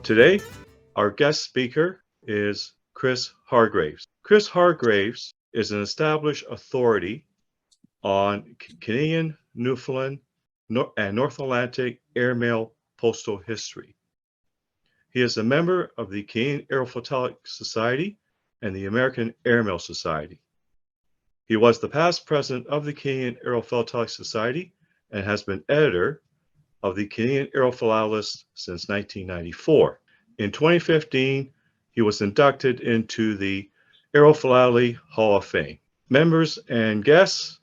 Today, our guest speaker is Chris Hargreaves. Chris Hargreaves is an established authority on Canadian, Newfoundland, and North Atlantic airmail postal history. He is a member of the Canadian Aerophilatelic Society and the American Airmail Society. He was the past president of the Canadian Aerophilatelic Society and has been editor of the Canadian Aerophilatelist since 1994. In 2015, he was inducted into the Aerophilately Hall of Fame. Members and guests,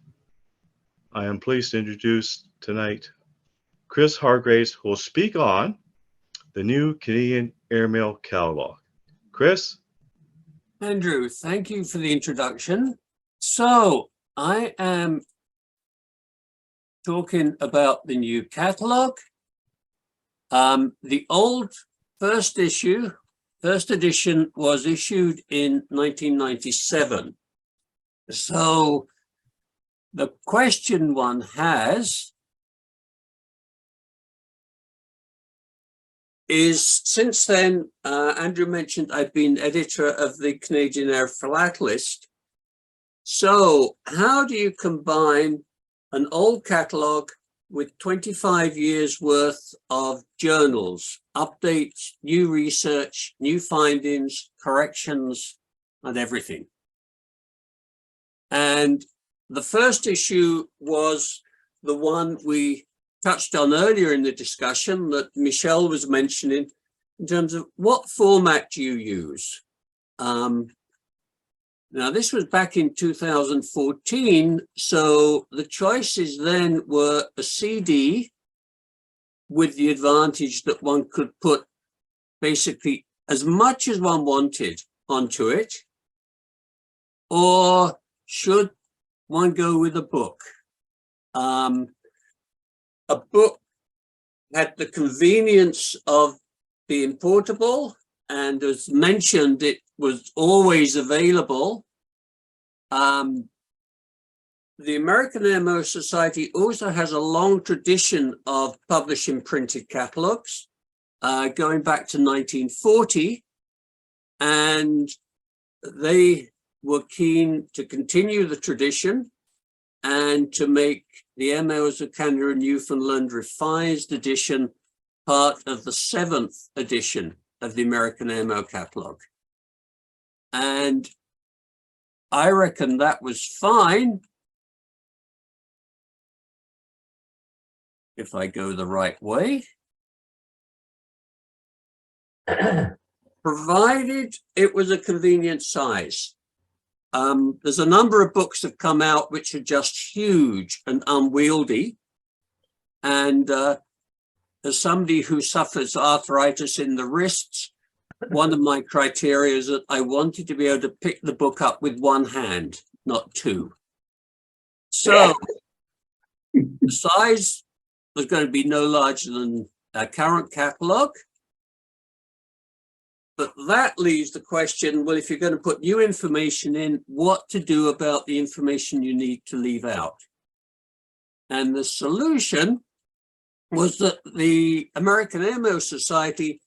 I am pleased to introduce tonight Chris Hargreaves, who will speak on the new Canadian Airmail Catalogue. Chris? Andrew, thank you for the introduction. So I am talking about the new catalogue. The old first edition was issued in 1997. So the question one has is, since then, Andrew mentioned I've been editor of the Canadian Aerophilatelist. So how do you combine an old catalogue with 25 years worth of journals, updates, new research, new findings, corrections, and everything? And the first issue was the one we touched on earlier in the discussion that Michelle was mentioning in terms of what format do you use? Now, this was back in 2014, so the choices then were a CD with the advantage that one could put basically as much as one wanted onto it, or should one go with a book? A book had the convenience of being portable, and as mentioned, it was always available. The American Airmail Society also has a long tradition of publishing printed catalogues, going back to 1940, and they were keen to continue the tradition and to make the Airmails of Canada and Newfoundland revised edition part of the 7th edition of the American Airmail Catalogue. And I reckon that was fine if I go the right way, provided it was a convenient size. There's a number of books that come out which are just huge and unwieldy. And as somebody who suffers arthritis in the wrists, one of my criteria is that I wanted to be able to pick the book up with one hand, not two. So the size was going to be no larger than a current catalogue. But that leaves the question, well, if you're going to put new information in, what to do about the information you need to leave out? And the solution was that the American Airmail Society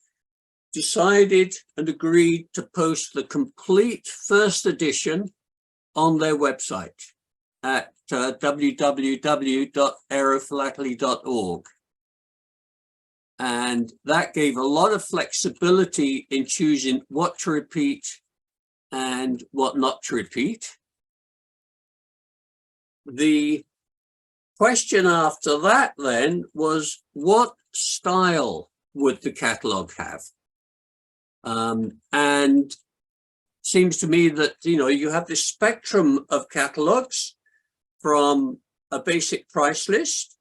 decided and agreed to post the complete first edition on their website at www.aeroflately.org. And that gave a lot of flexibility in choosing what to repeat and what not to repeat. The question after that then was, what style would the catalogue have? And seems to me that, you have this spectrum of catalogues from a basic price list,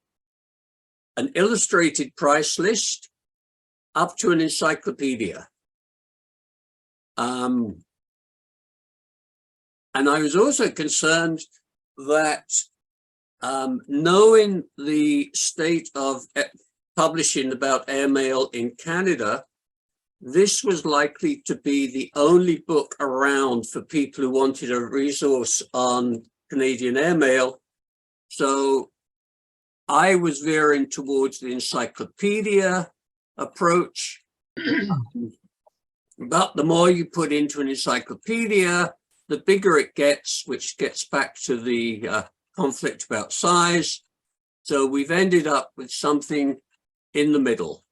an illustrated price list, up to an encyclopedia. And I was also concerned that knowing the state of publishing about airmail in Canada, this was likely to be the only book around for people who wanted a resource on Canadian airmail. So I was veering towards the encyclopedia approach, But the more you put into an encyclopedia, the bigger it gets, which gets back to the conflict about size. So we've ended up with something in the middle,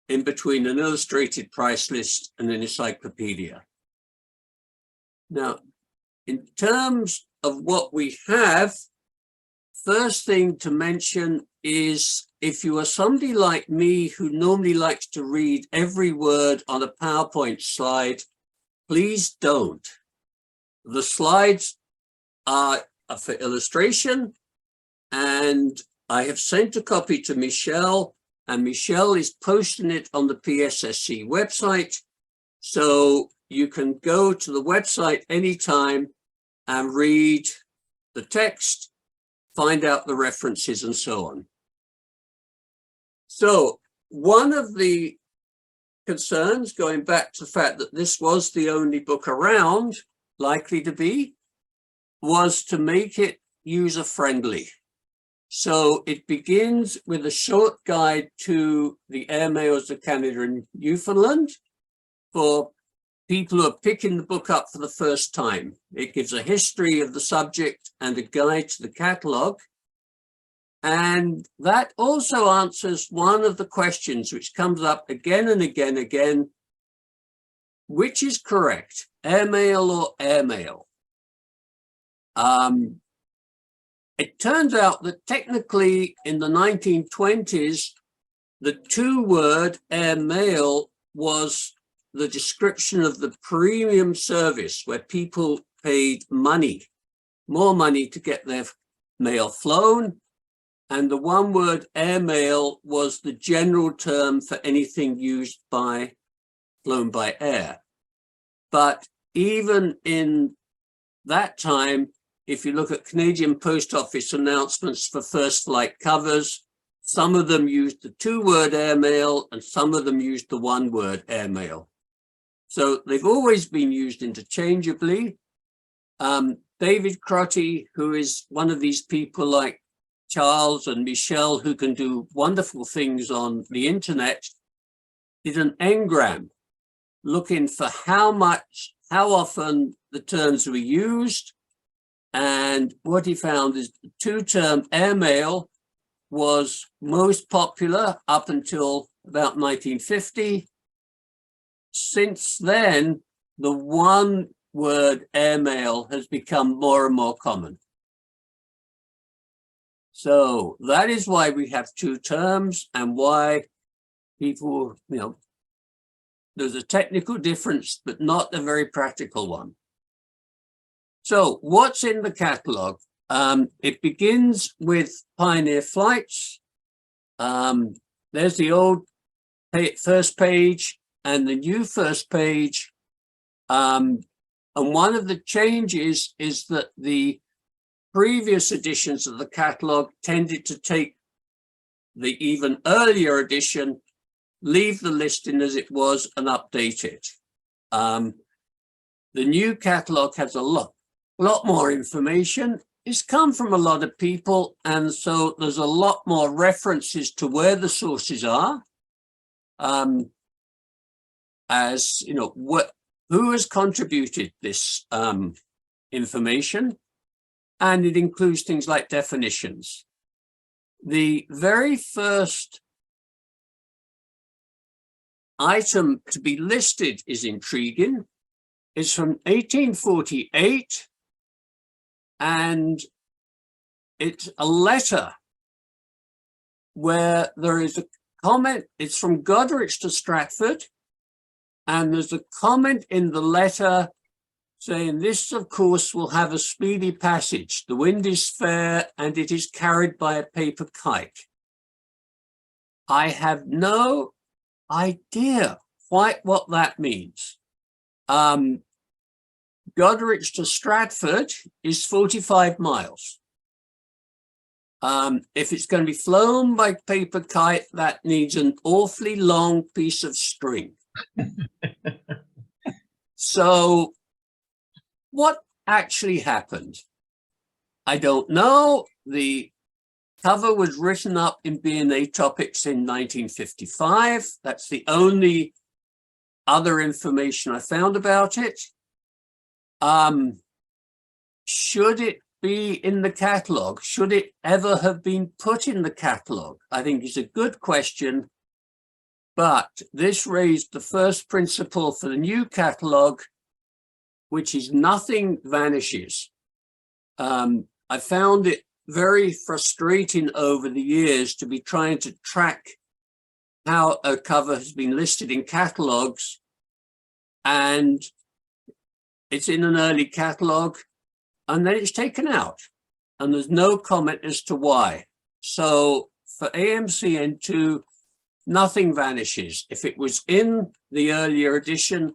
in between an illustrated price list and an encyclopedia. Now, in terms of what we have, first thing to mention is if you are somebody like me who normally likes to read every word on a PowerPoint slide, please don't. The slides are for illustration, and I have sent a copy to Michelle, and Michelle is posting it on the PSSC website. So you can go to the website anytime and read the text, find out the references and so on. So one of the concerns, going back to the fact that this was the only book around, likely to be, was to make it user-friendly. So it begins with a short guide to the airmails of Canada and Newfoundland for people who are picking the book up for the first time. It gives a history of the subject and a guide to the catalogue. And that also answers one of the questions which comes up again and again. Which is correct, airmail or airmail? It turns out that technically in the 1920s, the two-word airmail was the description of the premium service where people paid money, more money to get their mail flown. And the one-word airmail was the general term for anything used by, flown by air. But even in that time, if you look at Canadian Post Office announcements for first flight covers, some of them used the two-word airmail and some of them used the one-word airmail. So they've always been used interchangeably. David Crotty, who is one of these people like Charles and Michelle, who can do wonderful things on the internet, did an engram looking for how often the terms were used. And what he found is the two-term airmail was most popular up until about 1950. Since then, the one-word airmail has become more and more common. So that is why we have two terms and why people, there's a technical difference, but not a very practical one. So what's in the catalogue? It begins with Pioneer flights. There's the old first page and the new first page. And one of the changes is that the previous editions of the catalogue tended to take the even earlier edition, leave the listing as it was and update it. The new catalogue has a lot more information. It's come from a lot of people, and so there's a lot more references to where the sources are, as you know, who has contributed this information, and it includes things like definitions. The very first item to be listed is intriguing. It's from 1848. And it's a letter where there is a comment. It's from Goderich to Stratford. And there's a comment in the letter saying, this, of course, will have a speedy passage. The wind is fair and it is carried by a paper kite. I have no idea quite what that means. Goderich to Stratford is 45 miles. If it's going to be flown by paper kite, that needs an awfully long piece of string. So what actually happened? I don't know. The cover was written up in B&A Topics in 1955. That's the only other information I found about it. Should it be in the catalogue? Should it ever have been put in the catalogue? I think it's a good question, but this raised the first principle for the new catalogue, which is nothing vanishes. I found it very frustrating over the years to be trying to track how a cover has been listed in catalogues, and it's in an early catalogue and then it's taken out and there's no comment as to why. So for AMCN2, nothing vanishes. If it was in the earlier edition,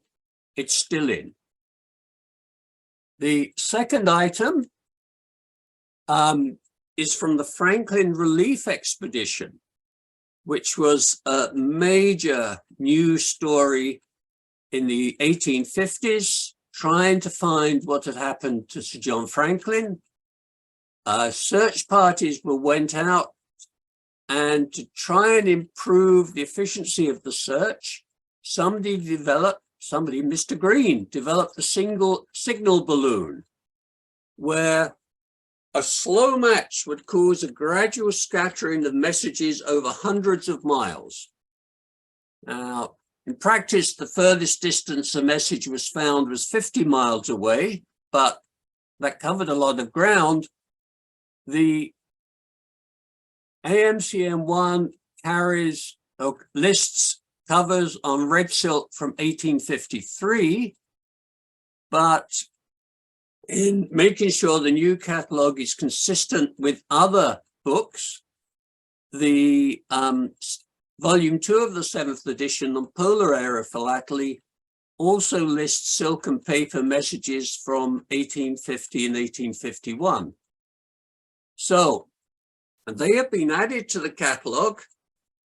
it's still in. The second item is from the Franklin Relief Expedition, which was a major news story in the 1850s, trying to find what had happened to Sir John Franklin. Search parties went out, and to try and improve the efficiency of the search, Mr. Green, developed a single signal balloon where a slow match would cause a gradual scattering of messages over hundreds of miles. Now, in practice, the furthest distance a message was found was 50 miles away, but that covered a lot of ground. The AMCN1 carries lists covers on red silk from 1853, but in making sure the new catalogue is consistent with other books, the Volume 2 of the 7th edition on polar aerophilately also lists silk and paper messages from 1850 and 1851. So they have been added to the catalogue,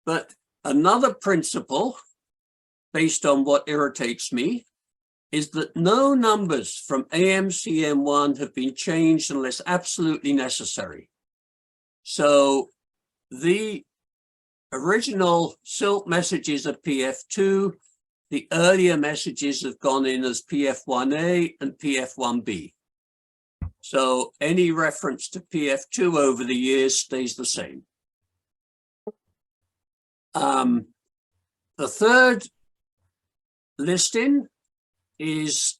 but another principle, based on what irritates me, is that no numbers from AMCN1 have been changed unless absolutely necessary. So the original silk messages are PF2, the earlier messages have gone in as PF1A and PF1B. So any reference to PF2 over the years stays the same. The third listing is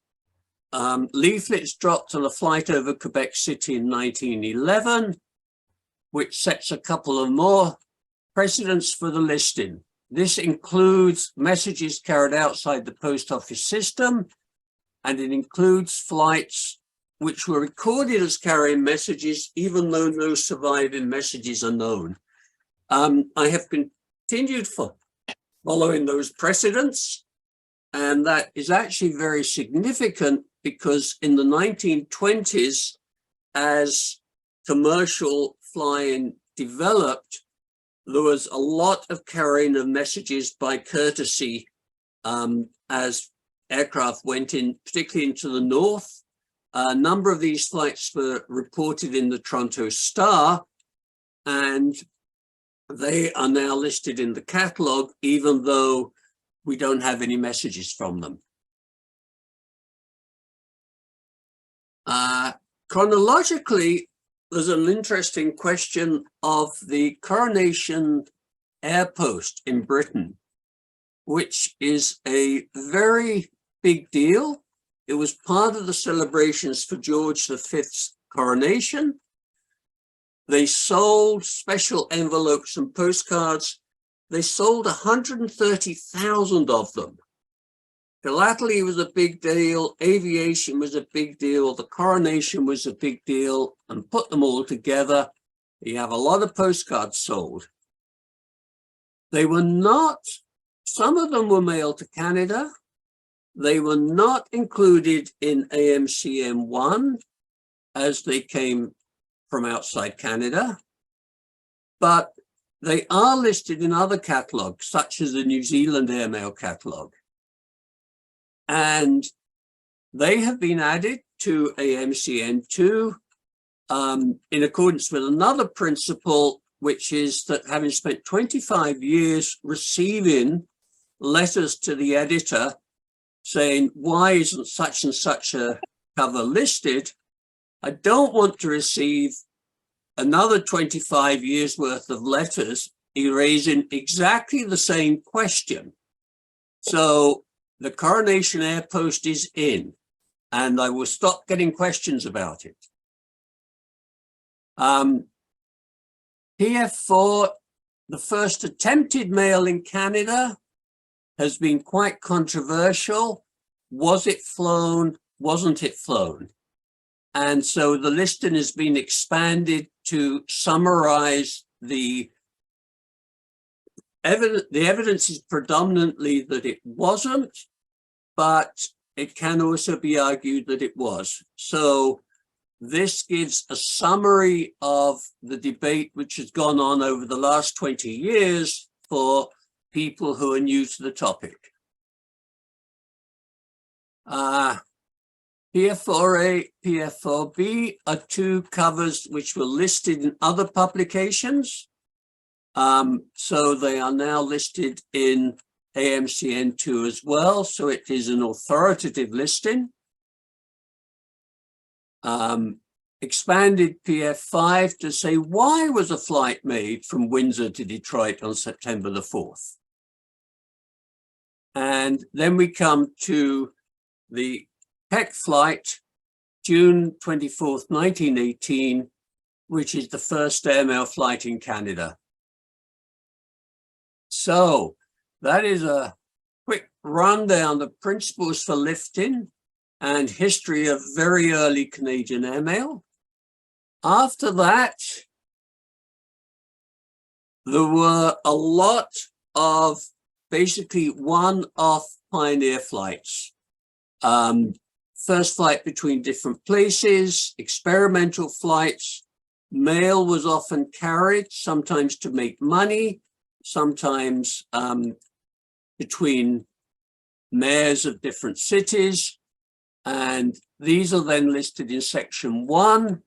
leaflets dropped on a flight over Quebec City in 1911, which sets a couple of more precedents for the listing. This includes messages carried outside the post office system, and it includes flights which were recorded as carrying messages, even though no surviving messages are known. I have continued following those precedents, and that is actually very significant because in the 1920s, as commercial flying developed, there was a lot of carrying of messages by courtesy as aircraft went in, particularly into the north. A number of these flights were reported in the Toronto Star, and they are now listed in the catalogue, even though we don't have any messages from them. Chronologically, there's an interesting question of the Coronation Air Post in Britain, which is a very big deal. It was part of the celebrations for George V's coronation. They sold special envelopes and postcards. They sold 130,000 of them. Philately was a big deal, aviation was a big deal, the coronation was a big deal, and put them all together, you have a lot of postcards sold. They were not, some of them were mailed to Canada. They were not included in AMCN1 as they came from outside Canada, but they are listed in other catalogues, such as the New Zealand airmail catalogue. And they have been added to AMCN2 in accordance with another principle, which is that having spent 25 years receiving letters to the editor saying, why isn't such and such a cover listed? I don't want to receive another 25 years worth of letters erasing exactly the same question. So the Coronation Air Post is in, and I will stop getting questions about it. PF4, the first attempted mail in Canada, has been quite controversial. Was it flown? Wasn't it flown? And so the listing has been expanded to summarize the evidence. The evidence is predominantly that it wasn't, but it can also be argued that it was. So this gives a summary of the debate which has gone on over the last 20 years for people who are new to the topic. PF4A, PF4B are two covers which were listed in other publications. So they are now listed in AMCN2 as well. So it is an authoritative listing. Expanded PF5 to say, why was a flight made from Windsor to Detroit on September the 4th? And then we come to the Peck flight, June 24th, 1918, which is the first airmail flight in Canada. So that is a quick rundown of principles for lifting and history of very early Canadian airmail. After that, there were a lot of basically one-off pioneer flights. First flight between different places, experimental flights. Mail was often carried, sometimes to make money, sometimes between mayors of different cities. And these are then listed in section 1.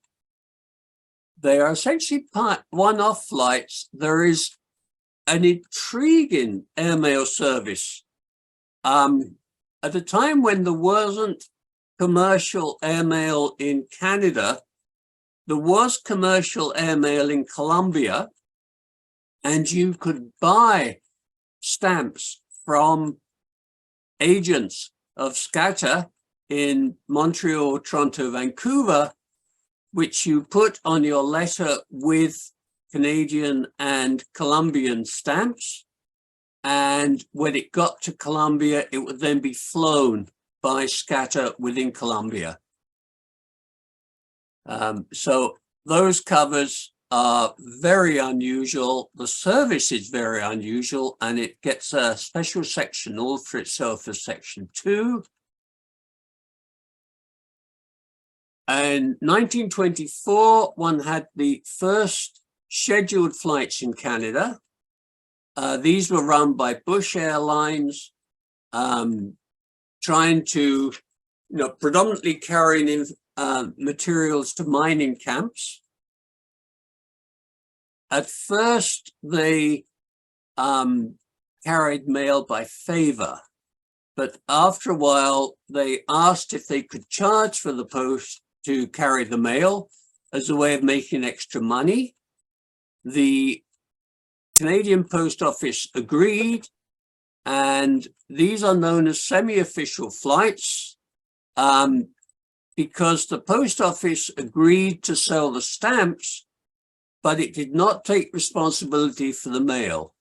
They are essentially one-off flights. There is an intriguing airmail service. At a time when there wasn't commercial airmail in Canada, there was commercial airmail in Colombia, and you could buy stamps from agents of Scatter in Montreal, Toronto, Vancouver, which you put on your letter with Canadian and Colombian stamps. And when it got to Colombia, it would then be flown by Scatter within Colombia. So those covers are very unusual. The service is very unusual, and it gets a special section all for itself as section 2. In 1924, one had the first scheduled flights in Canada. These were run by Bush Airlines, trying to, predominantly carrying in materials to mining camps. At first, they carried mail by favor, but after a while, they asked if they could charge for the post to carry the mail as a way of making extra money. The Canadian Post Office agreed, and these are known as semi-official flights because the Post Office agreed to sell the stamps, but it did not take responsibility for the mail.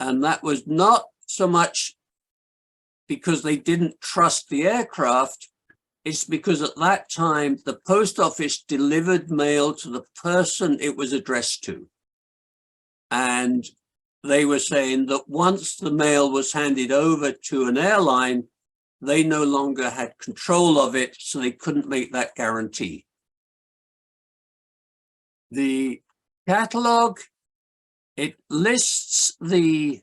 And that was not so much because they didn't trust the aircraft. It's because at that time, the Post Office delivered mail to the person it was addressed to. And they were saying that once the mail was handed over to an airline, they no longer had control of it, so they couldn't make that guarantee. The Catalogue, it lists the,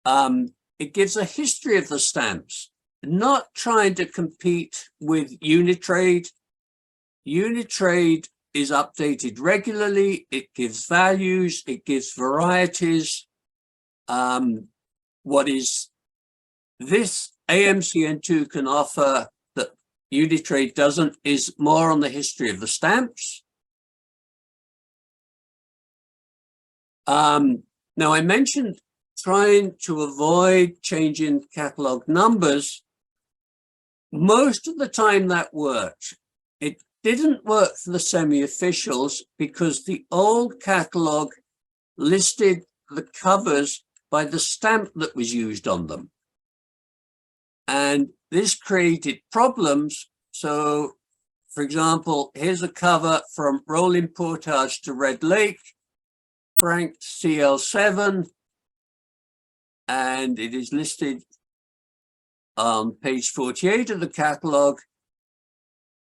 it gives a history of the stamps, not trying to compete with Unitrade. Unitrade is updated regularly. It gives values, it gives varieties. What is This AMCN2 can offer that Unitrade doesn't is more on the history of the stamps. Now, I mentioned trying to avoid changing catalogue numbers. Most of the time that worked. It didn't work for the semi-officials because the old catalogue listed the covers by the stamp that was used on them. And this created problems. So, for example, here's a cover from Rolling Portage to Red Lake, Frank CL7, and it is listed on page 48 of the catalogue.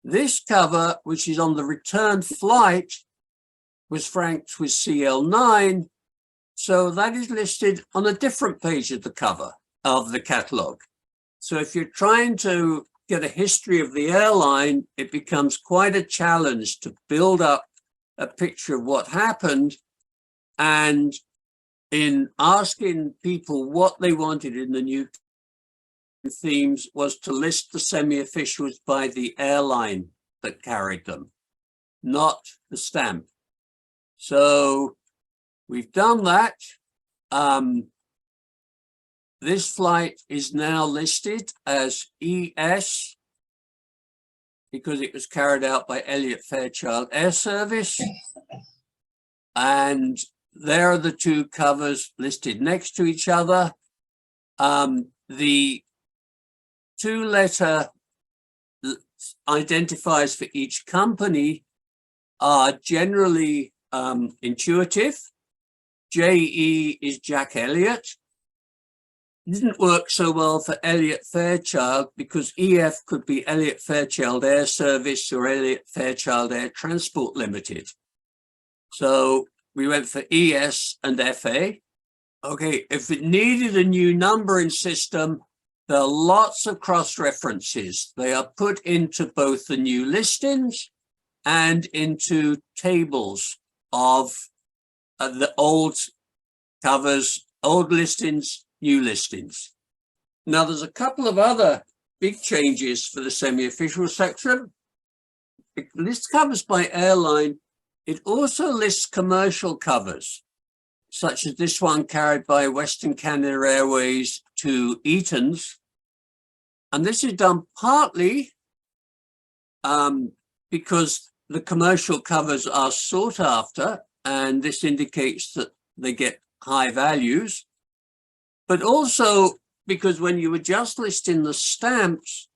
This cover, which is on the return flight, was franked with CL9, so that is listed on a different page of the cover of the catalogue. So if you're trying to get a history of the airline, it becomes quite a challenge to build up a picture of what happened. And in asking people what they wanted in the new themes was to list the semi-officials by the airline that carried them, not the stamp. So we've done that. This flight is now listed as ES because it was carried out by Elliott Fairchild Air Service. And there are the two covers listed next to each other. The two-letter identifiers for each company are generally intuitive. JE is Jack Elliott. Didn't work so well for Elliott Fairchild because EF could be Elliott Fairchild Air Service or Elliott Fairchild Air Transport Limited. So we went for ES and FA. Okay, if it needed a new numbering system, there are lots of cross-references. They are put into both the new listings and into tables of the old covers, old listings, new listings. Now, there's a couple of other big changes for the semi-official section. It lists covers by airline. It also lists commercial covers, such as this one carried by Western Canada Airways to Eaton's. And this is done partly because the commercial covers are sought after, and this indicates that they get high values, but also because when you were just listing the stamps,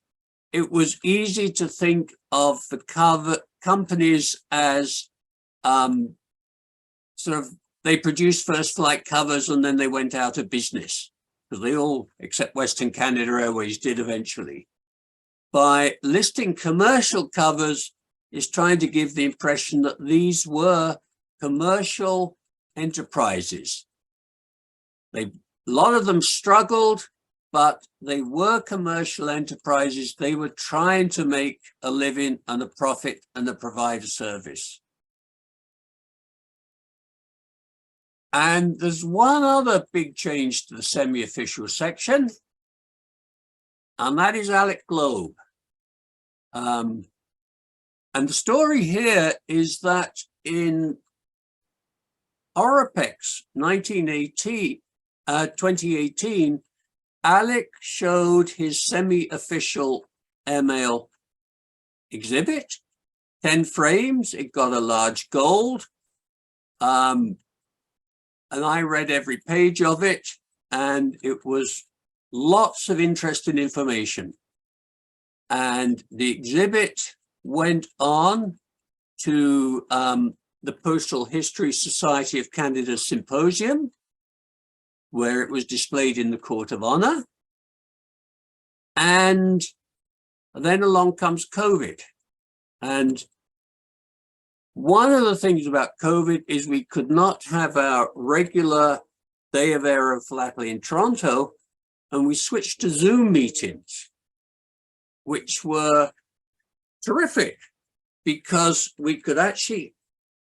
it was easy to think of the cover companies as sort of, they produced first flight covers and then they went out of business, because they all, except Western Canada Airways, did eventually. By listing commercial covers, is trying to give the impression that these were commercial enterprises. A lot of them struggled, but they were commercial enterprises. They were trying to make a living and a profit and to provide a service. And there's one other big change to the semi-official section, and that is Alec Globe. And the story here is that in Oropex 2018, Alec showed his semi-official airmail exhibit, 10 frames. It got a large gold. And I read every page of it, and it was lots of interesting information. And the exhibit went on to the Postal History Society of Canada Symposium, where it was displayed in the Court of Honor. And then along comes COVID. And one of the things about COVID is we could not have our regular Day of Aerophilately in Toronto, and we switched to Zoom meetings, which were terrific because we could actually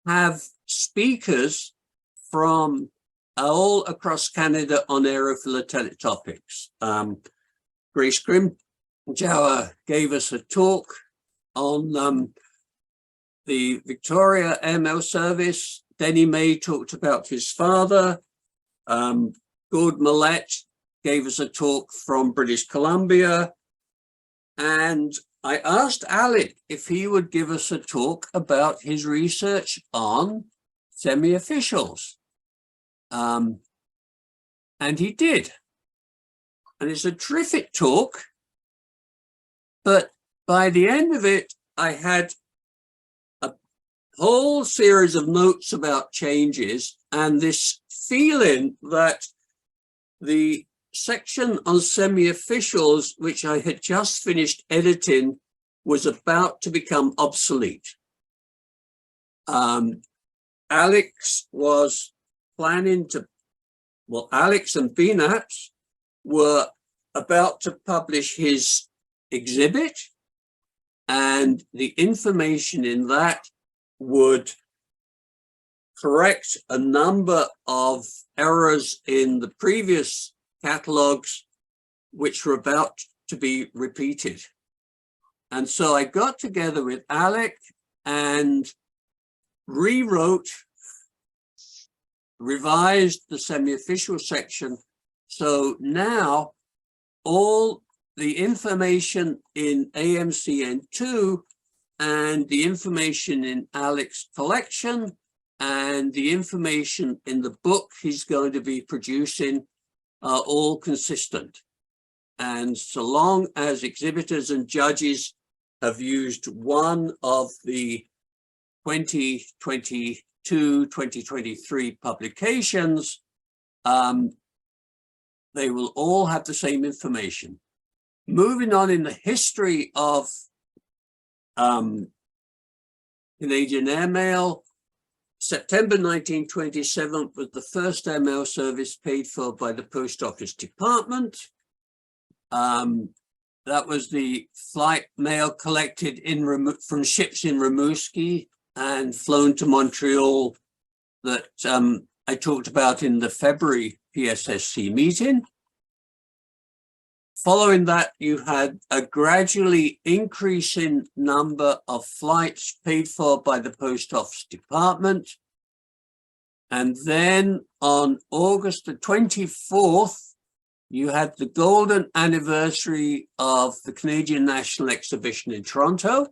have speakers from all across Canada on aerophilatelic topics. Grace Grimjower gave us a talk on the Victoria airmail service. Denny May talked about his father. Gord Millett gave us a talk from British Columbia. And I asked Alec if he would give us a talk about his research on semi-officials. And he did. And it's a terrific talk. But by the end of it, I had a whole series of notes about changes and this feeling that the section on semi-officials, which I had just finished editing, was about to become obsolete. Alex was planning to, well, Alex and BNAT were about to publish his exhibit, and the information in that would correct a number of errors in the previous catalogues, which were about to be repeated. And so I got together with Alec and revised the semi-official section. So now all the information in AMCN2 and the information in Alec's collection and the information in the book he's going to be producing are all consistent. And so long as exhibitors and judges have used one of the 2022-2023 publications, they will all have the same information. Moving on in the history of Canadian airmail, September 1927 was the first airmail service paid for by the Post Office Department. That was the flight mail collected from ships in Rimouski and flown to Montreal that I talked about in the February PSSC meeting. Following that, you had a gradually increasing number of flights paid for by the Post Office Department. And then on August the 24th, you had the golden anniversary of the Canadian National Exhibition in Toronto.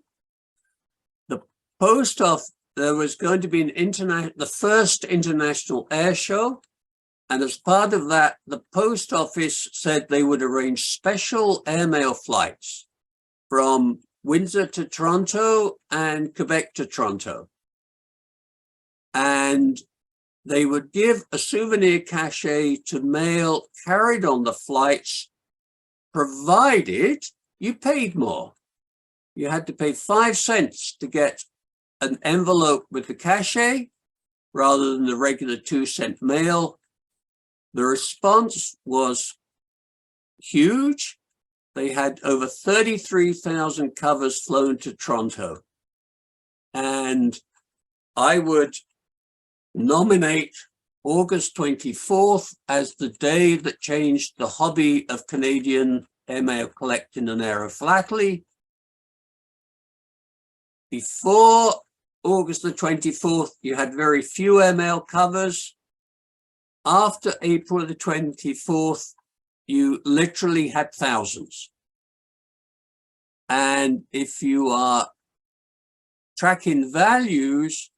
The Post Office, there was going to be the first international air show. And as part of that, the Post Office said they would arrange special airmail flights from Windsor to Toronto and Quebec to Toronto. And they would give a souvenir cachet to mail carried on the flights, provided you paid more. You had to pay 5 cents to get an envelope with the cachet rather than the regular 2-cent mail. The response was huge. They had over 33,000 covers flown to Toronto. And I would nominate August 24th as the day that changed the hobby of Canadian airmail collecting and aerophilately. Before August the 24th, you had very few airmail covers. After April the 24th, you literally had thousands. And if you are tracking values,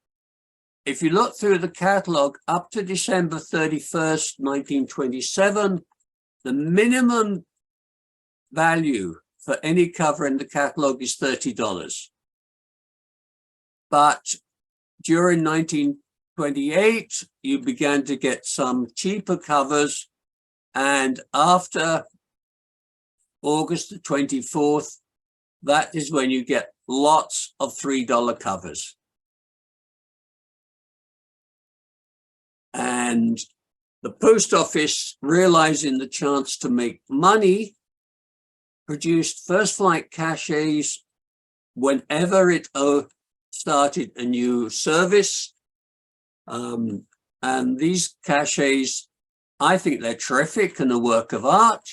if you look through the catalogue up to December 31st, 1927, the minimum value for any cover in the catalogue is $30. But during 1928, you began to get some cheaper covers. And after August the 24th, that is when you get lots of $3 covers. And the Post Office, realizing the chance to make money, produced first flight cachets whenever it started a new service. And these cachets, I think they're terrific and a work of art.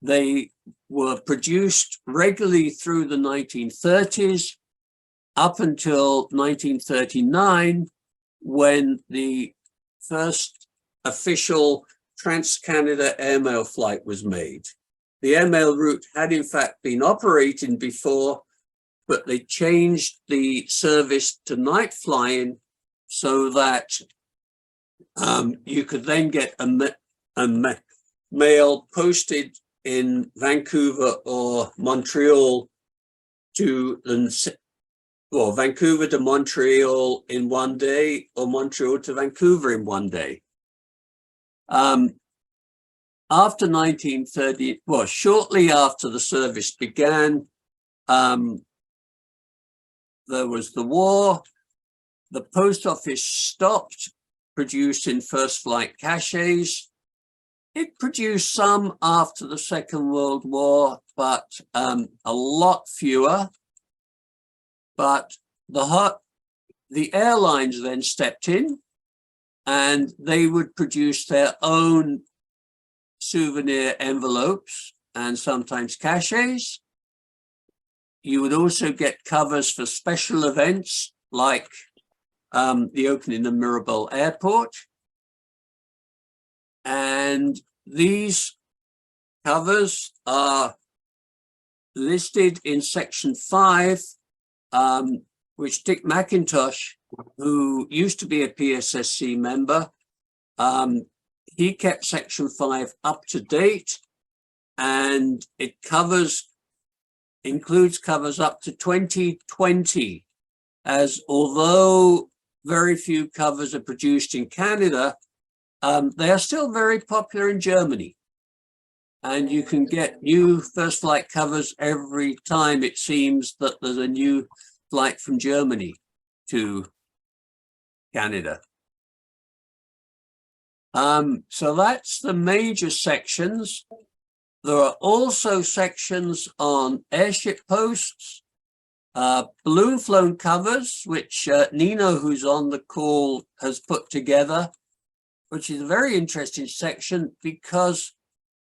They were produced regularly through the 1930s up until 1939, when the first official trans-Canada airmail flight was made. The airmail route had in fact been operating before, but they changed the service to night flying so that you could then get a mail posted in Vancouver or Montreal to Vancouver to Montreal in one day, or Montreal to Vancouver in one day. After 1930, well, shortly after the service began, there was the war. The post office stopped producing first flight caches. It produced some after the Second World War, but a lot fewer. But the airlines then stepped in, and they would produce their own souvenir envelopes and sometimes caches. You would also get covers for special events like the opening of Mirabel Airport. And these covers are listed in section 5, which Dick McIntosh, who used to be a PSSC member, he kept section 5 up to date, and it includes covers up to 2020, as although very few covers are produced in Canada, they are still very popular in Germany. And you can get new first flight covers every time it seems that there's a new flight from Germany to Canada. So that's the major sections. There are also sections on airship posts, balloon flown covers, which Nino, who's on the call, has put together, which is a very interesting section because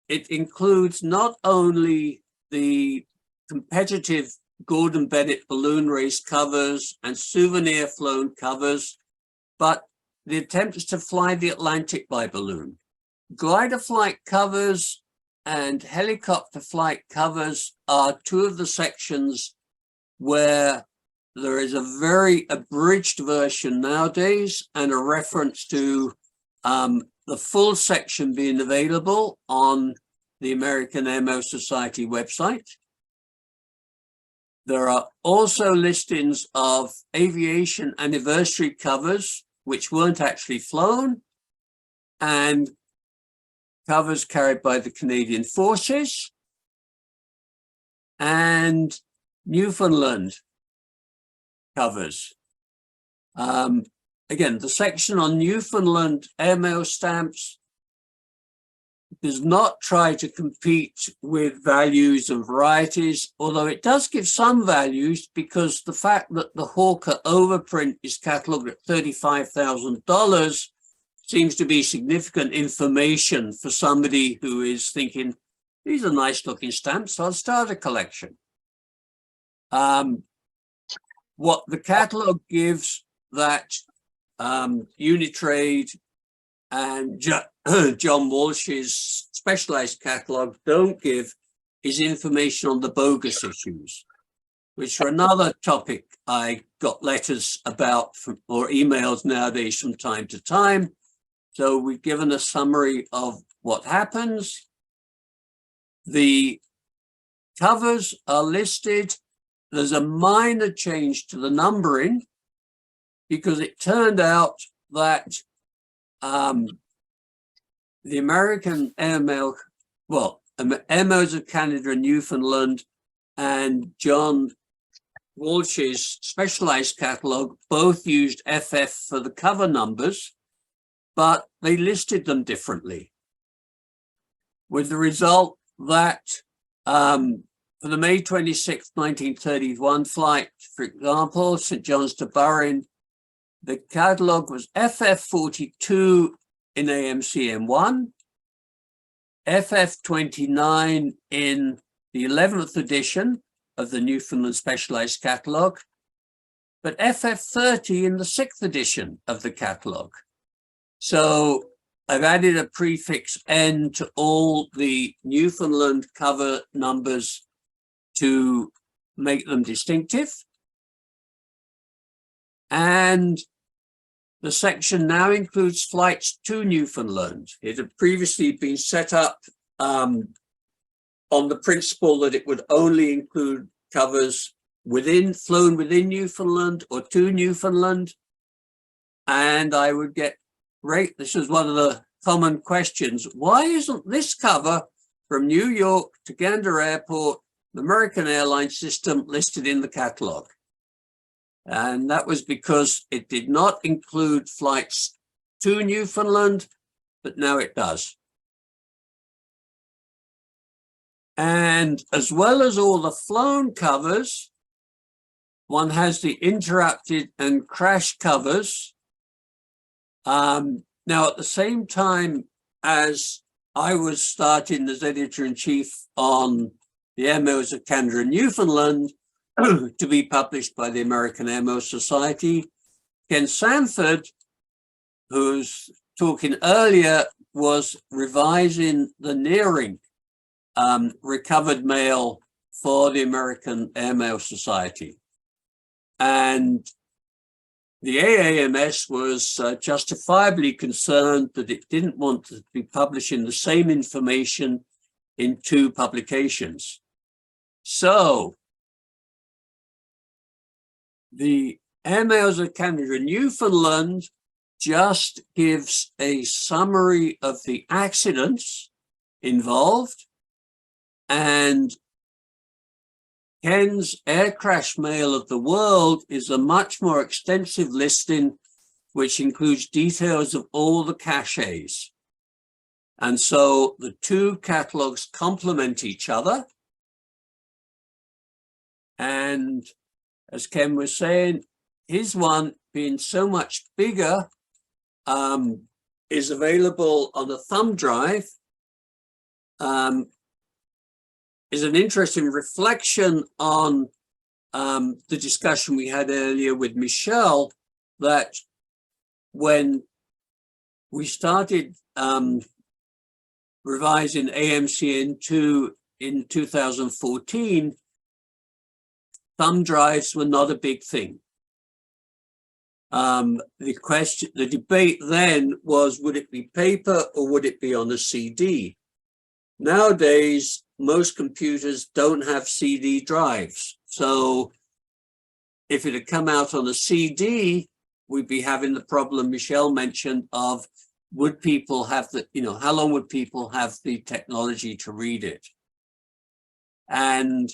it includes not only the competitive Gordon Bennett balloon race covers and souvenir flown covers, but the attempts to fly the Atlantic by balloon. Glider flight covers and helicopter flight covers are two of the sections where there is a very abridged version nowadays and a reference to the full section being available on the American Airmail Society website. There are also listings of aviation anniversary covers, which weren't actually flown, and covers carried by the Canadian Forces, and Newfoundland covers. Again, the section on Newfoundland airmail stamps does not try to compete with values and varieties, although it does give some values, because the fact that the Hawker overprint is catalogued at $35,000 seems to be significant information for somebody who is thinking, these are nice looking stamps, I'll start a collection. What the catalogue gives that Unitrade and John Walsh's specialized catalogue don't give is information on the bogus issues, which are another topic I got letters about or emails nowadays from time to time. So we've given a summary of what happens. The covers are listed. There's a minor change to the numbering because it turned out that the American airmail, Airmails of Canada and Newfoundland and John Walsh's specialized catalogue both used FF for the cover numbers, but they listed them differently, with the result that for the May 26, 1931 flight, for example, St. John's to Burren, the catalogue was FF42 in AMCM1, FF29 in the 11th edition of the Newfoundland Specialized Catalogue, but FF30 in the 6th edition of the catalogue. So I've added a prefix N to all the Newfoundland cover numbers to make them distinctive. And the section now includes flights to Newfoundland. It had previously been set up on the principle that it would only include covers flown within Newfoundland or to Newfoundland. And I would get this is one of the common questions. Why isn't this cover from New York to Gander Airport, the American airline system, listed in the catalogue? And that was because it did not include flights to Newfoundland, but now it does. And as well as all the flown covers, one has the interrupted and crash covers. Now, at the same time as I was starting as editor-in-chief on the airmails of Canada and Newfoundland, to be published by the American Airmail Society, Ken Sanford, who's talking earlier, was revising the nearing recovered mail for the American Airmail Society. And the AAMS was justifiably concerned that it didn't want to be publishing the same information in two publications. So the Airmails of Canada and Newfoundland just gives a summary of the accidents involved, and Ken's Air Crash Mail of the World is a much more extensive listing, which includes details of all the caches. And so the two catalogues complement each other. And as Ken was saying, his one, being so much bigger, is available on a thumb drive. Is an interesting reflection on the discussion we had earlier with Michelle, that when we started revising AMCN2 in 2014, thumb drives were not a big thing. The debate then was, would it be paper or would it be on a CD? Nowadays, most computers don't have CD drives. So if it had come out on a CD, we'd be having the problem Michelle mentioned of, would people have how long would people have the technology to read it? And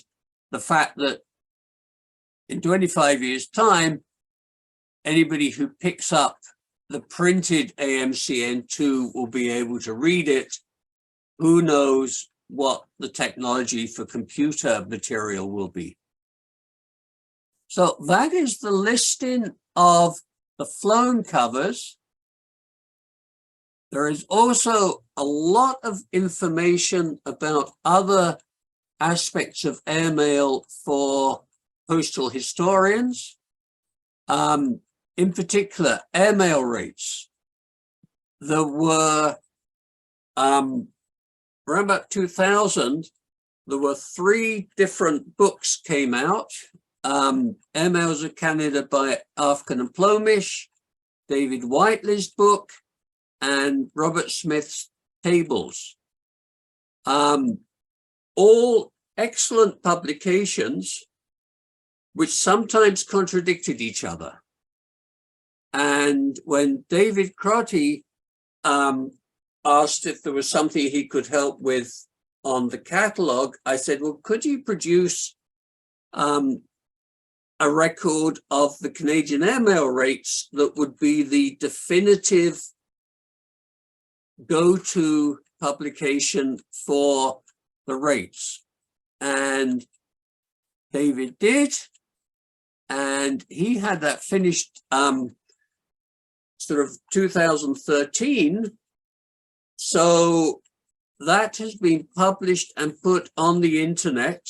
the fact that in 25 years' time, anybody who picks up the printed AMCN2 will be able to read it. Who knows what the technology for computer material will be. So that is the listing of the flown covers. There is also a lot of information about other aspects of airmail for postal historians. In particular, airmail rates. There were around about 2000, there were 3 different books came out. Airmails of Canada by Afkin and Plomish, David Whiteley's book, and Robert Smith's tables. All excellent publications, which sometimes contradicted each other. And when David Crotty asked if there was something he could help with on the catalogue, I said, well, could you produce a record of the Canadian airmail rates that would be the definitive go-to publication for the rates? And David did, and he had that finished sort of 2013. So that has been published and put on the internet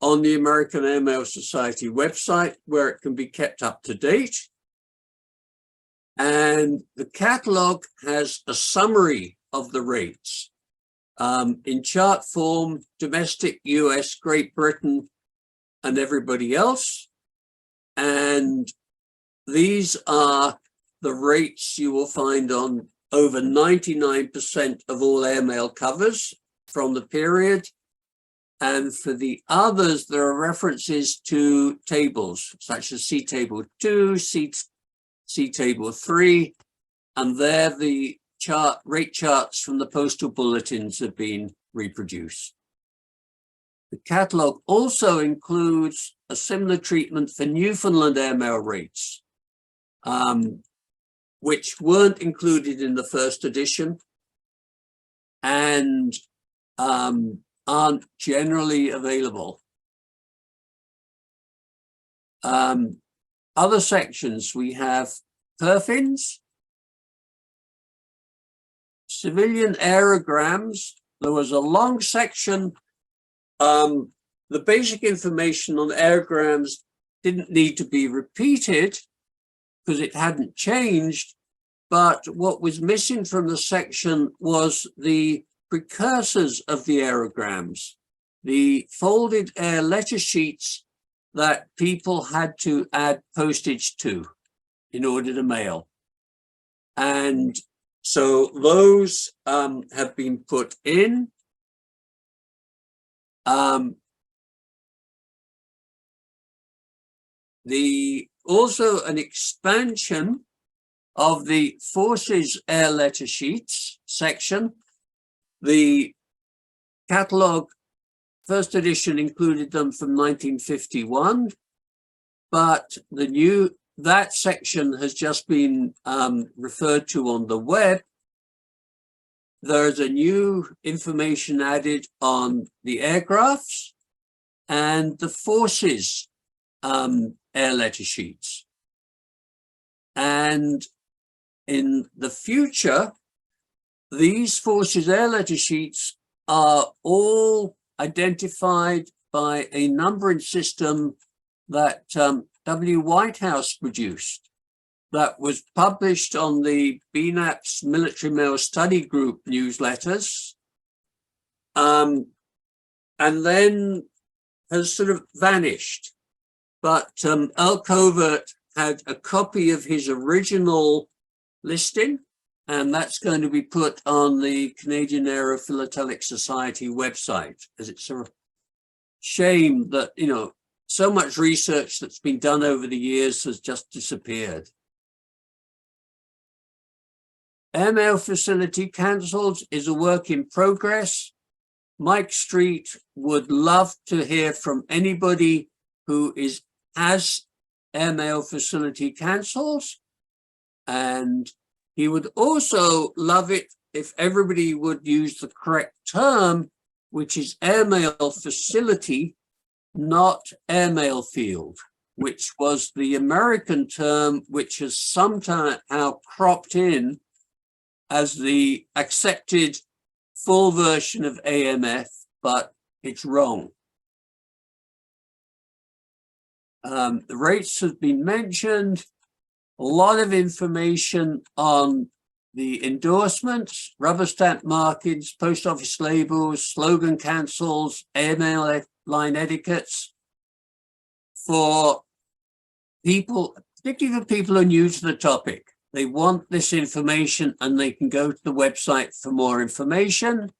on the American Airmail Society website, where it can be kept up to date. And the catalogue has a summary of the rates in chart form: domestic, US, Great Britain, and everybody else. And these are the rates you will find on over 99% of all airmail covers from the period. And for the others, there are references to tables, such as C Table 2, C Table 3, and there the rate charts from the postal bulletins have been reproduced. The catalogue also includes a similar treatment for Newfoundland airmail rates, which weren't included in the first edition and aren't generally available. Other sections, we have perfins, civilian aerograms. There was a long section. The basic information on aerograms didn't need to be repeated because it hadn't changed, but what was missing from the section was the precursors of the aerograms, the folded air letter sheets that people had to add postage to in order to mail. And so those have been put in. Also an expansion of the Forces Air Letter Sheets section. The catalogue, first edition, included them from 1951, but that section has just been referred to on the web. There's a new information added on the aircrafts and the Forces air letter sheets. And in the future, these Forces air letter sheets are all identified by a numbering system that W. Whitehouse produced, that was published on the BNAP's Military Mail Study Group newsletters, and then has sort of vanished. But Earl Covert had a copy of his original listing, and that's going to be put on the Canadian Aerophilatelic Society website, as it's a shame that, you know, so much research that's been done over the years has just disappeared. Airmail facility cancelled is a work in progress. Mike Street would love to hear from anybody who has airmail facility cancelled, and he would also love it if everybody would use the correct term, which is airmail facility, not airmail field, which was the American term, which has somehow cropped in as the accepted full version of AMF, but it's wrong. The rates have been mentioned. A lot of information on the endorsements, rubber stamp markings, post office labels, slogan cancels, airmail line etiquettes for people, particularly for people who are new to the topic. They want this information and they can go to the website for more information.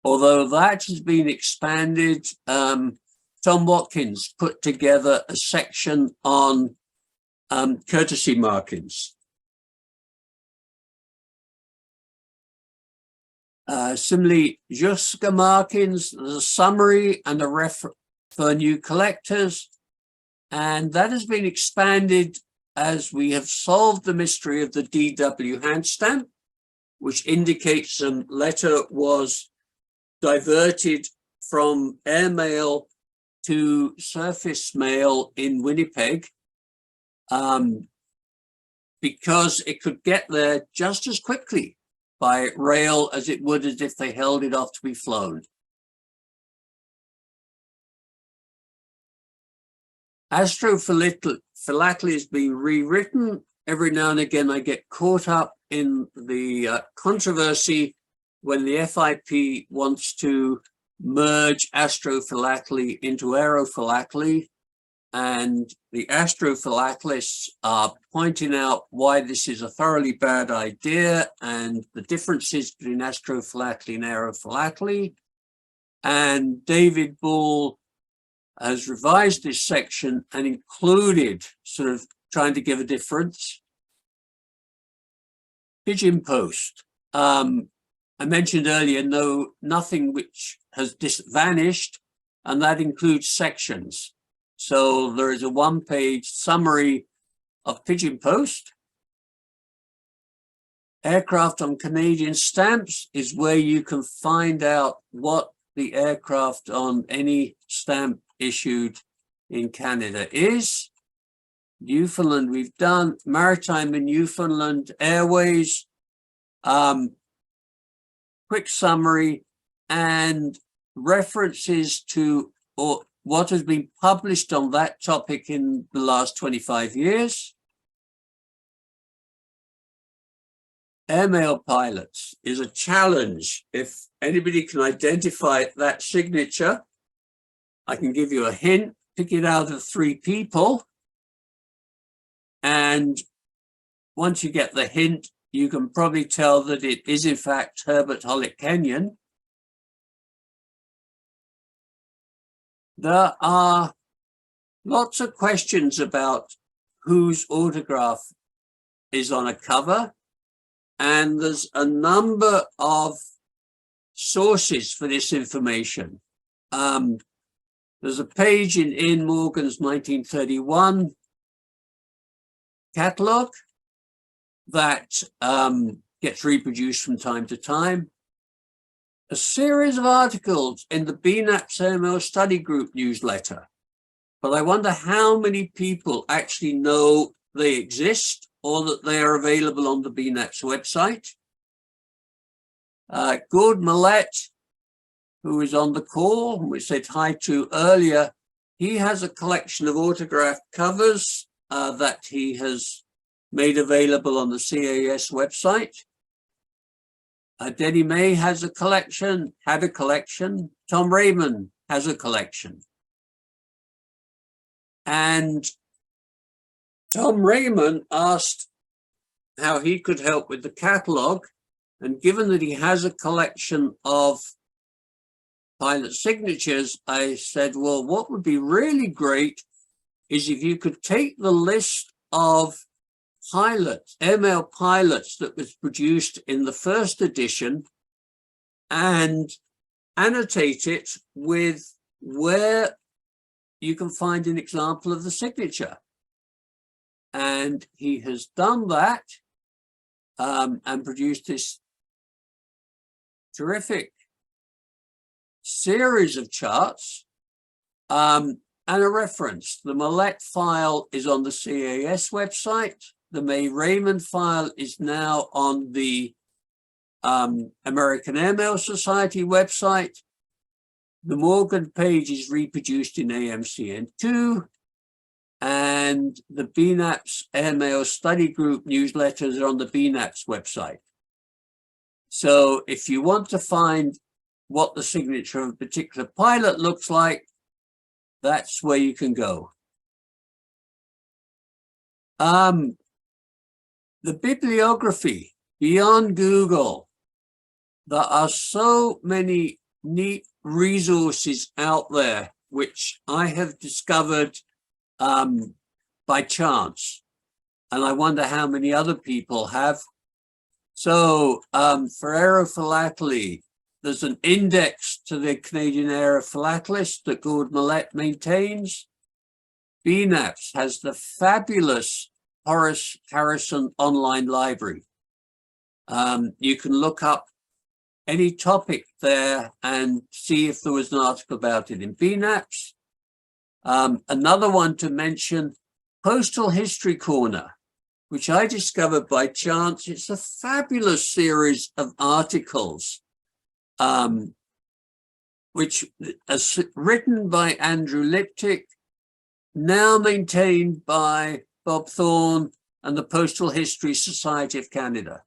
Although that has been expanded, Tom Watkins put together a section on courtesy markings. Similarly, Juska markings, there's a summary and a reference for new collectors, and that has been expanded as we have solved the mystery of the DW hand stamp, which indicates some letter was diverted from airmail to surface mail in Winnipeg, because it could get there just as quickly by rail as it would as if they held it off to be flown. Astrophilately is being rewritten. Every now and again, I get caught up in the controversy when the FIP wants to merge astrophilately into aerophilately, and the astrophilatelists are pointing out why this is a thoroughly bad idea and the differences between astrophilately and aerophilately. And David Ball has revised this section and included sort of trying to give a difference. Pigeon post. I mentioned earlier, nothing which has vanished, and that includes sections. So there is a one-page summary of pigeon post. Aircraft on Canadian stamps is where you can find out what the aircraft on any stamp issued in Canada is. Newfoundland we've done, Maritime and Newfoundland Airways, quick summary and references to what has been published on that topic in the last 25 years. Airmail pilots is a challenge. If anybody can identify that signature, I can give you a hint, pick it out of 3 people. And once you get the hint, you can probably tell that it is in fact Herbert Hollick Kenyon. There are lots of questions about whose autograph is on a cover, and there's a number of sources for this information. There's a page in Ian Morgan's 1931 Catalogue that gets reproduced from time to time. A series of articles in the BNAP's Airmail Study Group newsletter, but I wonder how many people actually know they exist or that they are available on the BNAP's website. Gord Millett, who is on the call, who we said hi to earlier, he has a collection of autographed covers that he has made available on the CAS website. Denny May has a collection, had a collection. Tom Raymond has a collection. And Tom Raymond asked how he could help with the catalogue. And given that he has a collection of pilot signatures, I said, well, what would be really great is if you could take the list of pilots, airmail pilots that was produced in the first edition and annotate it with where you can find an example of the signature. And he has done that and produced this terrific series of charts and a reference. The Millett file is on the CAS website. The May-Raymond file is now on the American Airmail Society website. The Morgan page is reproduced in AMCN2, and the BNAP's Airmail Study Group newsletters are on the BNAP's website. So if you want to find what the signature of a particular pilot looks like, that's where you can go. The bibliography beyond Google, there are so many neat resources out there which I have discovered by chance, and I wonder how many other people have. So for aerophilately, there's an index to the Canadian Aerophilatelists that Gord Millett maintains. BNAPS has the fabulous Horace Harrison online library. You can look up any topic there and see if there was an article about it in BNAPS. Another one to mention, Postal History Corner. which I discovered by chance. It's a fabulous series of articles, which is written by Andrew Liptick, now maintained by Bob Thorne and the Postal History Society of Canada.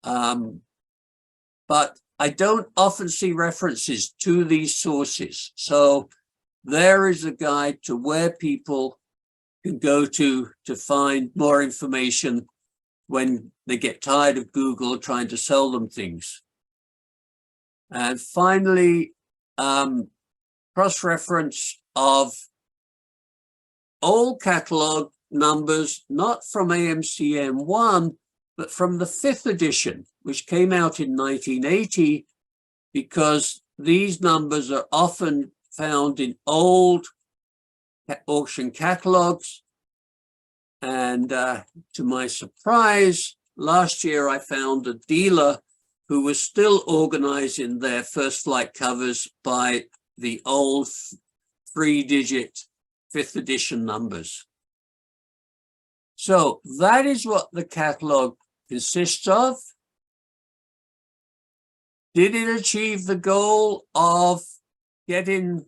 But I don't often see references to these sources. So there is a guide to where people can go to find more information when they get tired of Google trying to sell them things. And finally, cross-reference of old catalog numbers, not from AMCM 1, but from the 5th edition, which came out in 1980, because these numbers are often found in old auction catalogs. And to my surprise, last year I found a dealer who was still organizing their first flight covers by the old 3-digit 5th edition numbers. So that is what the catalog consists of. Did it achieve the goal of getting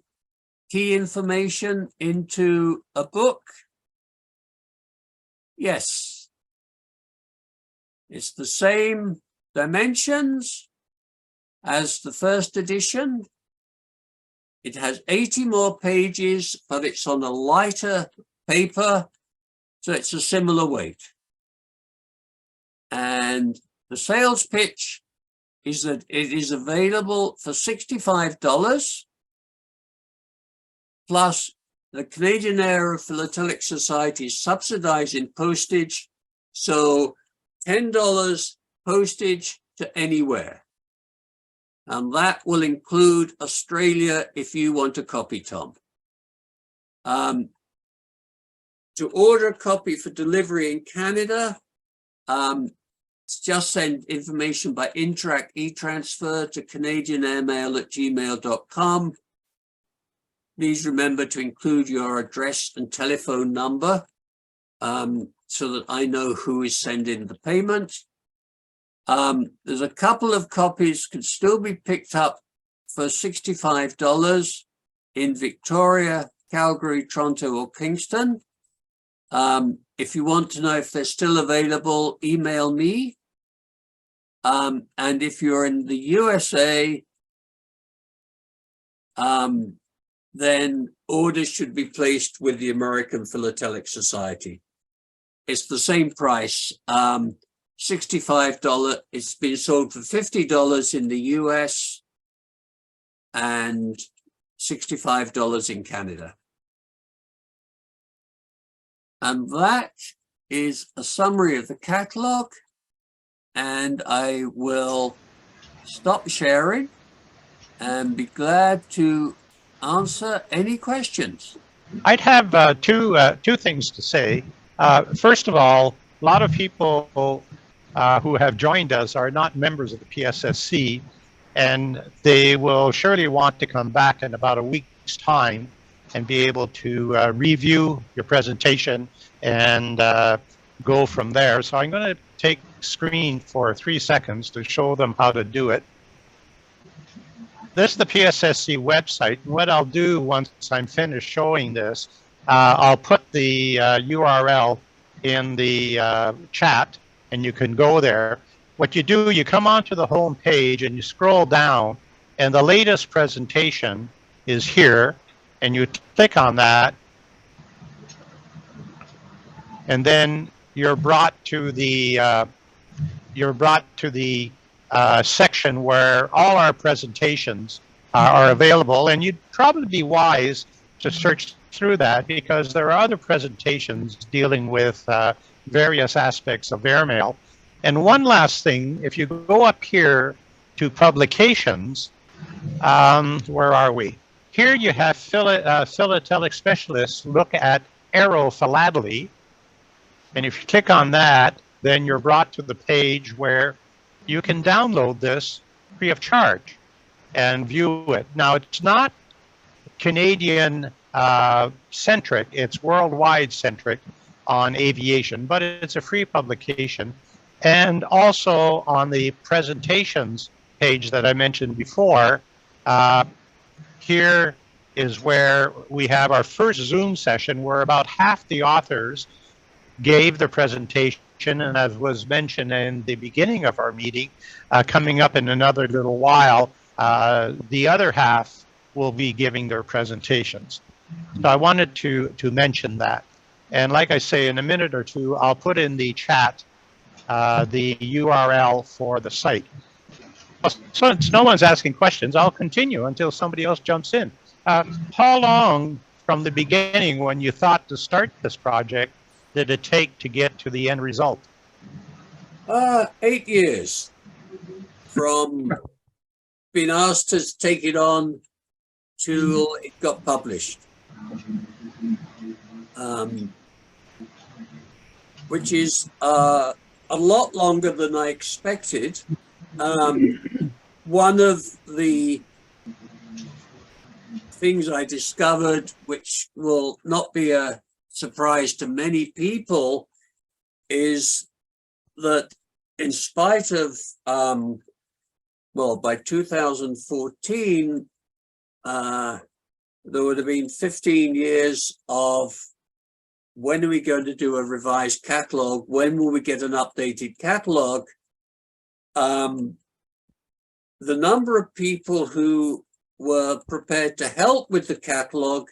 key information into a book? Yes. It's the same dimensions as the first edition. It has 80 more pages, but it's on a lighter paper, so it's a similar weight. And the sales pitch is that it is available for $65, plus the Canadian Aerophilatelic Society is subsidizing postage, so $10 postage to anywhere. And that will include Australia if you want a copy, Tom. To order a copy for delivery in Canada, just send information by Interact e-transfer to canadianairmail@gmail.com. Please remember to include your address and telephone number so that I know who is sending the payment. There's a couple of copies can still be picked up for $65 in Victoria, Calgary, Toronto, or Kingston. If you want to know if they're still available, email me. And if you're in the USA, then orders should be placed with the American Philatelic Society. It's the same price, $65. It's been sold for $50 in the US and $65 in Canada. And that is a summary of the catalog. And I will stop sharing and be glad to answer any questions. I'd have two things to say. First of all, a lot of people who have joined us are not members of the PSSC, and they will surely want to come back in about a week's time and be able to review your presentation and go from there. So I'm going to take screen for 3 seconds to show them how to do it. This is the PSSC website. What I'll do once I'm finished showing this, I'll put the URL in the chat, and you can go there. What you do, you come onto the home page and you scroll down, and the latest presentation is here, and you click on that, and then you're brought to the section where all our presentations are available, and you'd probably be wise to search through that because there are other presentations dealing with various aspects of airmail. And one last thing, if you go up here to publications, where are we? Here you have philatelic specialists look at aerophilately, and if you click on that, then you're brought to the page where you can download this free of charge and view it. Now, it's not Canadian centric, it's worldwide centric, on aviation, but it's a free publication. And also on the presentations page that I mentioned before, here is where we have our first Zoom session where about half the authors gave the presentation, and as was mentioned in the beginning of our meeting, coming up in another little while, the other half will be giving their presentations. So I wanted to mention that. And like I say, in a minute or two, I'll put in the chat the URL for the site. So since no one's asking questions, I'll continue until somebody else jumps in. How long from the beginning when you thought to start this project did it take to get to the end result? 8 years from being asked to take it on till it got published, which is a lot longer than I expected. One of the things I discovered, which will not be a surprise to many people, is that in spite of, well, by 2014, there would have been 15 years of when are we going to do a revised catalogue? When will we get an updated catalogue? The number of people who were prepared to help with the catalogue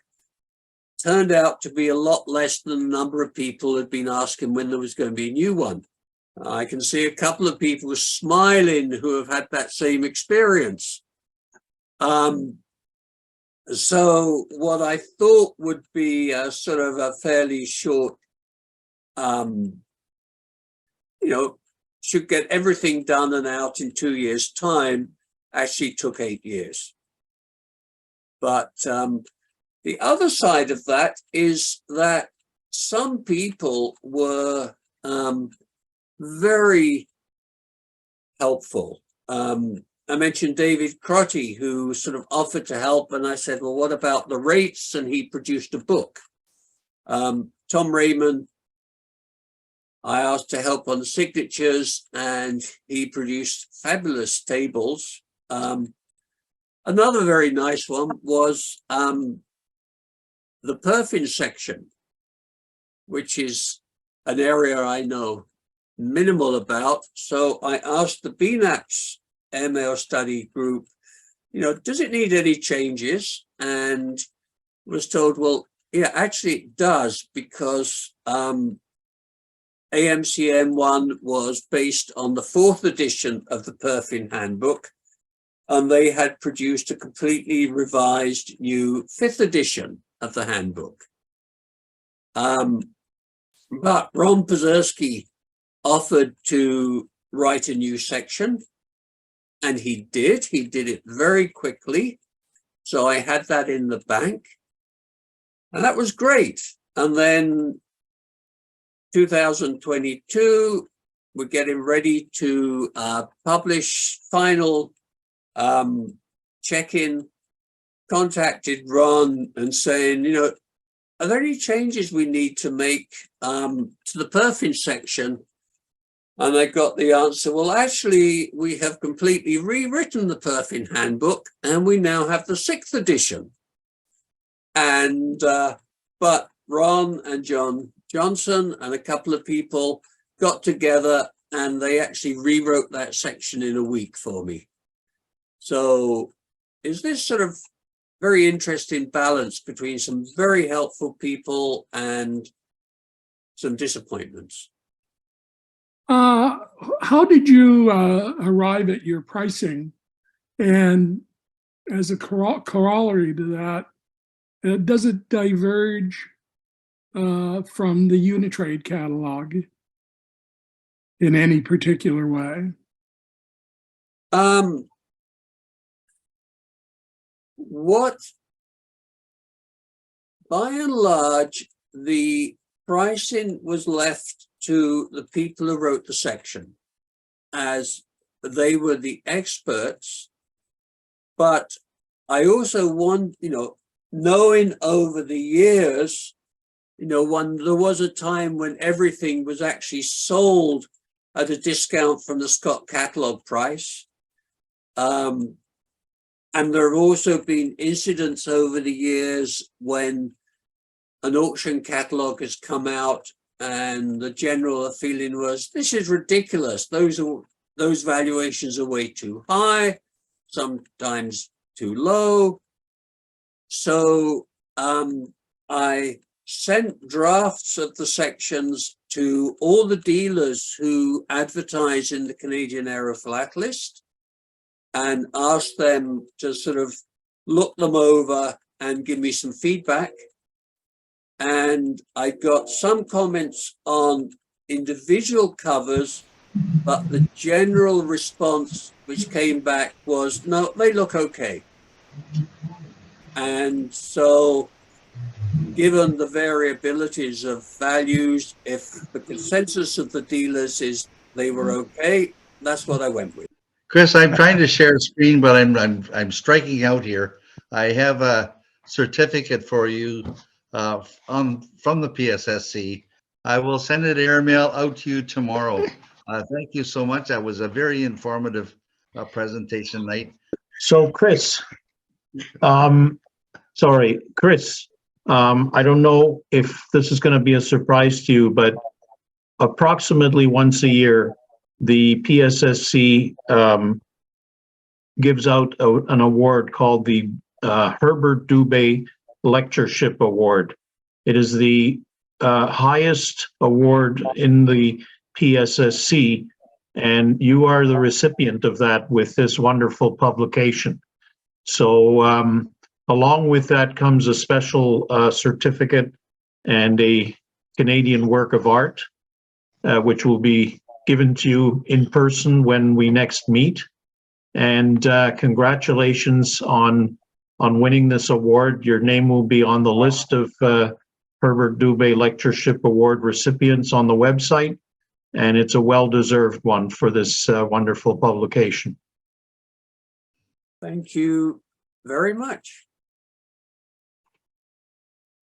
turned out to be a lot less than the number of people who had been asking when there was going to be a new one. I can see a couple of people smiling who have had that same experience. So what I thought would be a sort of a fairly short, should get everything done and out in 2 years' time, actually took 8 years. But the other side of that is that some people were very helpful. I mentioned David Crotty, who sort of offered to help, and I said, well, what about the rates? And he produced a book. Tom Raymond, I asked to help on the signatures, and he produced fabulous tables. Another very nice one was the Perfin section, which is an area I know minimal about. So I asked the BNAPS airmail study group, does it need any changes? And was told, well, yeah, actually it does, because AMCM1 was based on the 4th edition of the Perfin handbook, and they had produced a completely revised new 5th edition of the handbook. But Ron Pazerski offered to write a new section, and he did it very quickly. So I had that in the bank, and that was great. And then 2022, we're getting ready to publish final check-in, contacted Ron and saying, are there any changes we need to make to the Perfin section? And I got the answer, well, actually, we have completely rewritten the Perfin handbook, and we now have the 6th edition. And but Ron and John Johnson and a couple of people got together, and they actually rewrote that section in a week for me. So is this sort of very interesting balance between some very helpful people and some disappointments? How did you arrive at your pricing? And as a corollary to that, does it diverge from the Unitrade catalog in any particular way? By and large, the pricing was left to the people who wrote the section, as they were the experts. But I also want, knowing over the years, there was a time when everything was actually sold at a discount from the Scott Catalogue price. And there have also been incidents over the years when an auction catalogue has come out and the general feeling was, this is ridiculous. Those valuations are way too high, sometimes too low. So I sent drafts of the sections to all the dealers who advertise in the Canadian Aerophilatelists and asked them to sort of look them over and give me some feedback. And I got some comments on individual covers, but the general response which came back was, no, they look okay. And so, given the variabilities of values, if the consensus of the dealers is they were okay, that's what I went with. Chris, I'm trying to share a screen, but I'm striking out here. I have a certificate for you from the PSSC. I will send it airmail out to you tomorrow. Thank you so much. That was a very informative presentation night. So Chris, Chris, I don't know if this is going to be a surprise to you, but approximately once a year, the PSSC gives out an award called the Herbert Dubé Lectureship Award. It is the highest award in the PSSC, and you are the recipient of that with this wonderful publication. So along with that comes a special certificate and a Canadian work of art, which will be given to you in person when we next meet. And congratulations on winning this award. Your name will be on the list of Herbert Dubé Lectureship Award recipients on the website, and it's a well-deserved one for this wonderful publication. Thank you very much.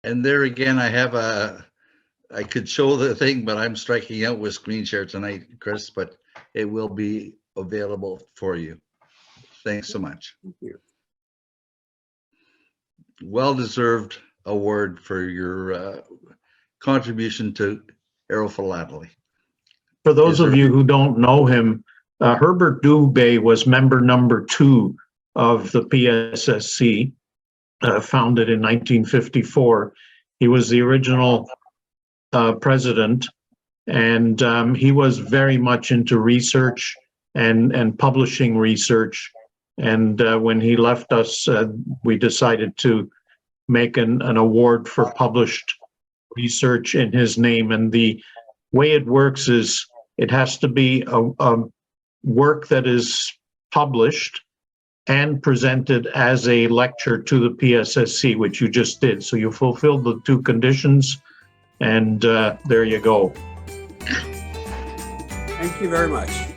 And there again, I could show the thing, but I'm striking out with screen share tonight, Chris, but it will be available for you. Thanks so much. Thank you. Well-deserved award for your contribution to aerophilately. For those of you who don't know him, Herbert Dubé was member number 2 of the PSSC, founded in 1954. He was the original president, and he was very much into research and publishing research. And when he left us, we decided to make an award for published research in his name. And the way it works is it has to be a work that is published and presented as a lecture to the PSSC, which you just did. So you fulfilled the 2 conditions, and there you go. Thank you very much.